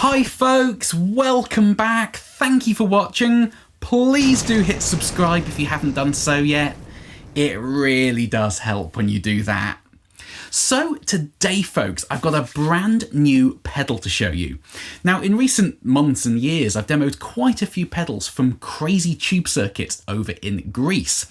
Hi folks, welcome back. Thank you for watching. Please do hit subscribe if you haven't done so yet. It really does help when you do that. So today folks, I've got a brand new pedal to show you. Now in recent months and years, I've demoed quite a few pedals from Crazy Tube Circuits over in Greece.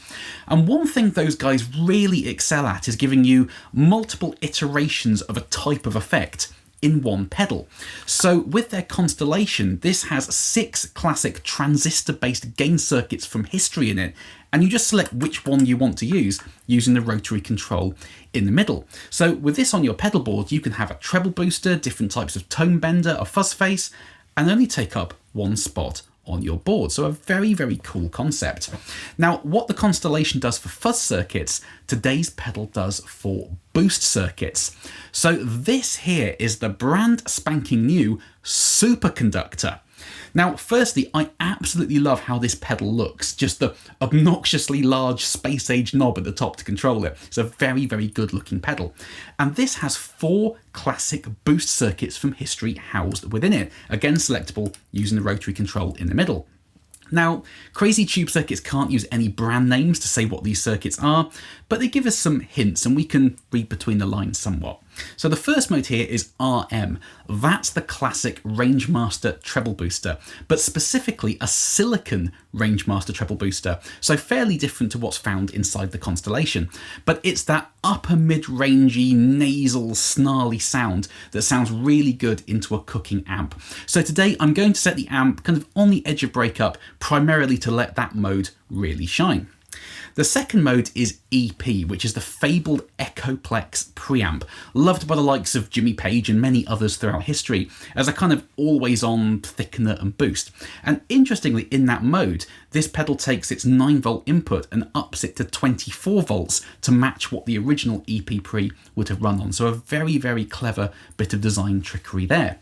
And one thing those guys really excel at is giving you multiple iterations of a type of effect in one pedal. So with their Constellation, this has 6 classic transistor-based gain circuits from history in it, and you just select which one you want to use using the rotary control in the middle. So with this on your pedal board, you can have a treble booster, different types of tone bender, a fuzz face, and only take up one spot on your board. So a very, very cool concept. Now, what the Constellation does for fuzz circuits, today's pedal does for boost circuits. So this here is the brand spanking new Superconductor. Now, firstly, I absolutely love how this pedal looks, just the obnoxiously large space-age knob at the top to control it. It's a very, very good looking pedal. And this has 4 classic boost circuits from history housed within it, again selectable using the rotary control in the middle. Now, Crazy Tube Circuits can't use any brand names to say what these circuits are, but they give us some hints and we can read between the lines somewhat. So the first mode here is RM. That's the classic Rangemaster treble booster, but specifically a silicon Rangemaster treble booster, so fairly different to what's found inside the Constellation. But it's that upper mid-rangey, nasal, snarly sound that sounds really good into a cooking amp. So today I'm going to set the amp kind of on the edge of breakup, primarily to let that mode really shine. The second mode is EP, which is the fabled Echoplex preamp, loved by the likes of Jimmy Page and many others throughout history as a kind of always-on thickener and boost. And interestingly, in that mode, this pedal takes its 9-volt input and ups it to 24 volts to match what the original EP pre would have run on. So a very, very clever bit of design trickery there.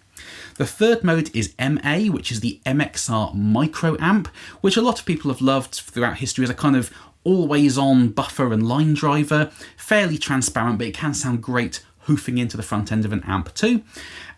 The third mode is MA, which is the MXR micro amp, which a lot of people have loved throughout history as a kind of always-on buffer and line driver, fairly transparent, but it can sound great hoofing into the front end of an amp too.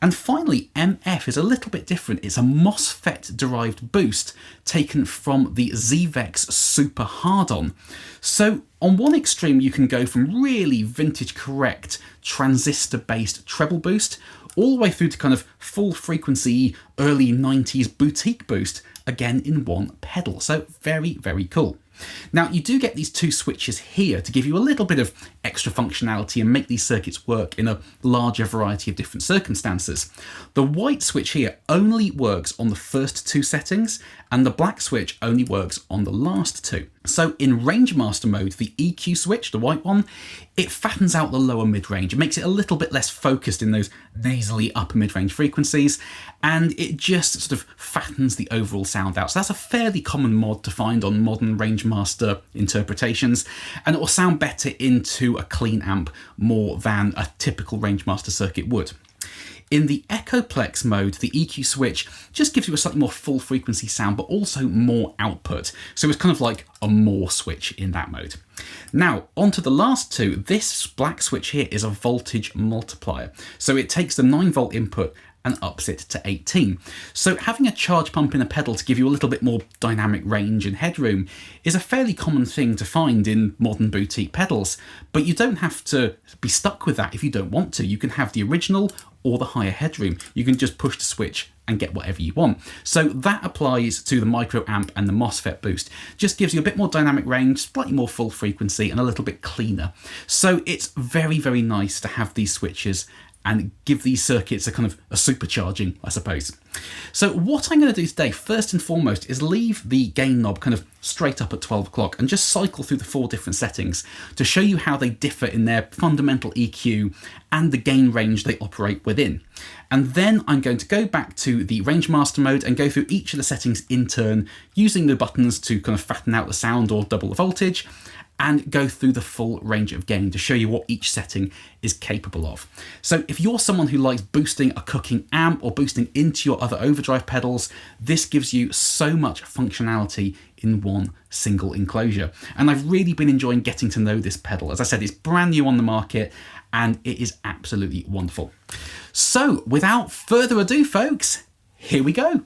And finally, MF is a little bit different. It's a MOSFET-derived boost taken from the ZVEX Super Hard-On. So on one extreme, you can go from really vintage-correct transistor-based treble boost all the way through to kind of full frequency, early 90s boutique boost, again in one pedal. So very, very cool. Now you do get these 2 switches here to give you a little bit of extra functionality and make these circuits work in a larger variety of different circumstances. The white switch here only works on the first 2 settings, and the black switch only works on the last 2. So in Rangemaster mode, the EQ switch, the white one, it fattens out the lower mid-range. It makes it a little bit less focused in those nasally upper mid-range frequencies, and it just sort of fattens the overall sound out. So that's a fairly common mod to find on modern Rangemaster interpretations, and it will sound better into a clean amp more than a typical Rangemaster circuit would. In the Echoplex mode, the EQ switch just gives you a slightly more full frequency sound, but also more output. So it's kind of like a more switch in that mode. Now, onto the last 2, this black switch here is a voltage multiplier. So it takes the 9-volt input and ups it to 18. So having a charge pump in a pedal to give you a little bit more dynamic range and headroom is a fairly common thing to find in modern boutique pedals, but you don't have to be stuck with that if you don't want to. You can have the original or the higher headroom. You can just push the switch and get whatever you want. So that applies to the micro amp and the MOSFET boost. Just gives you a bit more dynamic range, slightly more full frequency, and a little bit cleaner. So it's very, very nice to have these switches and give these circuits a kind of a supercharging, I suppose. So what I'm going to do today, first and foremost, is leave the gain knob kind of straight up at 12 o'clock and just cycle through the 4 different settings to show you how they differ in their fundamental EQ and the gain range they operate within. And then I'm going to go back to the Rangemaster mode and go through each of the settings in turn, using the buttons to kind of fatten out the sound or double the voltage, and go through the full range of gain to show you what each setting is capable of. So if you're someone who likes boosting a cooking amp or boosting into your other overdrive pedals, this gives you so much functionality in one single enclosure. And I've really been enjoying getting to know this pedal. As I said, it's brand new on the market and it is absolutely wonderful. So without further ado, folks, Here we go.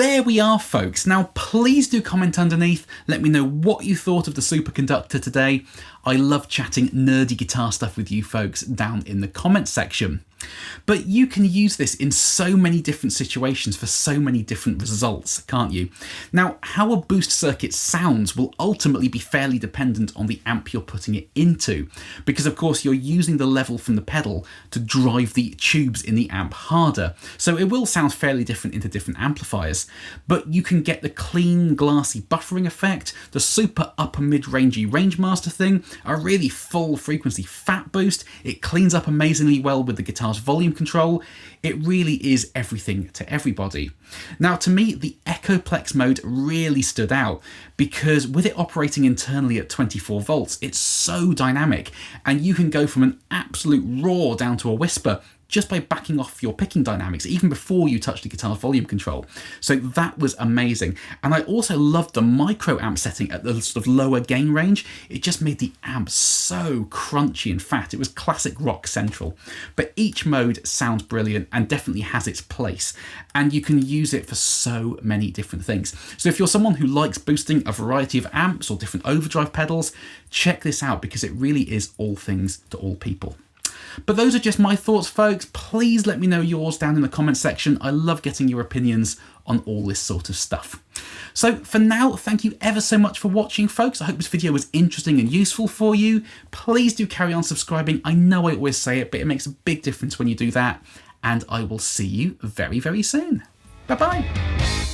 there we are, folks. Now, please do comment underneath. Let me know what you thought of the superconductor today. I love chatting nerdy guitar stuff with you folks down in the comments section. But you can use this in so many different situations for so many different results, can't you? Now, how a boost circuit sounds will ultimately be fairly dependent on the amp you're putting it into, because of course you're using the level from the pedal to drive the tubes in the amp harder. So it will sound fairly different into different amplifiers, but you can get the clean, glassy buffering effect, the super upper mid-rangey Rangemaster thing, a really full frequency fat boost. It cleans up amazingly well with the guitar's volume control. It really is everything to everybody. Now, to me, the Echoplex mode really stood out because with it operating internally at 24 volts, it's so dynamic, and you can go from an absolute roar down to a whisper just by backing off your picking dynamics, even before you touch the guitar's volume control. So that was amazing. And I also loved the micro amp setting at the sort of lower gain range. It just made the amp so crunchy and fat. It was classic rock central. But each mode sounds brilliant and definitely has its place. And you can use it for so many different things. So if you're someone who likes boosting a variety of amps or different overdrive pedals, check this out because it really is all things to all people. But those are just my thoughts, folks. Please let me know yours down in the comments section. I love getting your opinions on all this sort of stuff. So for now, thank you ever so much for watching, folks. I hope this video was interesting and useful for you. Please do carry on subscribing. I know I always say it, but it makes a big difference when you do that. And I will see you very, very soon. Bye-bye.